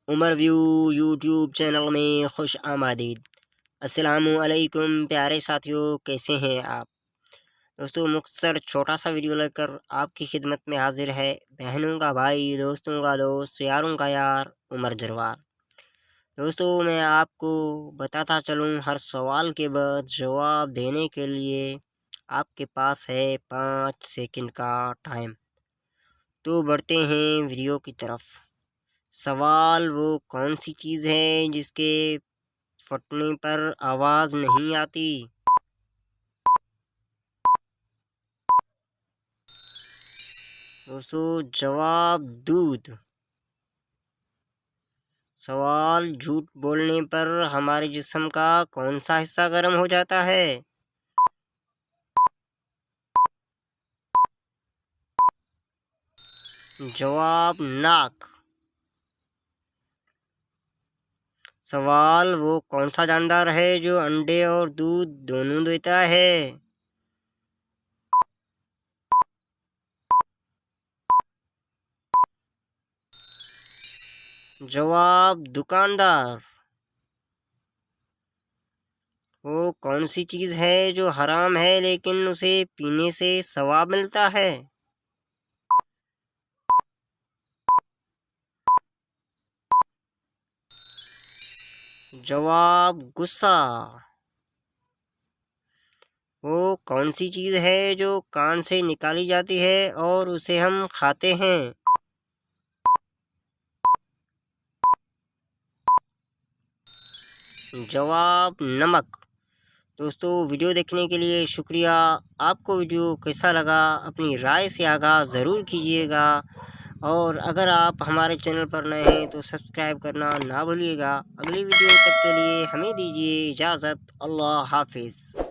Umar view YouTube channel में खुश आमदीद। अस्सलामु अलैकुम प्यारे साथियों, कैसे हैं आप दोस्तों। मुख्तसर छोटा सा वीडियो लेकर आपकी खिदमत में हाजिर है बहनों का भाई, दोस्तों का दोस्त, यारों का यार उमर जरवार। दोस्तों मैं आपको बताता चलूं, हर सवाल के बाद जवाब देने के लिए आपके पास है 5 सेकंड का टाइम। तो बढ़ते हैं वीडियो की तरफ। सवाल वो कौन सी चीज़ है जिसके फटने पर आवाज़ नहीं आती। दोस्तों जवाब दूध। सवाल झूठ बोलने पर हमारे जिस्म का कौन सा हिस्सा गर्म हो जाता है। जवाब नाक। सवाल वो कौन सा जानदार है जो अंडे और दूध दोनों देता है। जवाब दुकानदार। वो कौन सी चीज़ है जो हराम है लेकिन उसे पीने से सवाब मिलता है। जवाब गुस्सा। वो कौन सी चीज़ है जो कान से निकाली जाती है और उसे हम खाते हैं। जवाब नमक। दोस्तों वीडियो देखने के लिए शुक्रिया। आपको वीडियो कैसा लगा अपनी राय से आगाह ज़रूर कीजिएगा, और अगर आप हमारे चैनल पर नए हैं तो सब्सक्राइब करना ना भूलिएगा। अगली वीडियो तक के लिए हमें दीजिए इजाज़त। अल्लाह हाफिज़।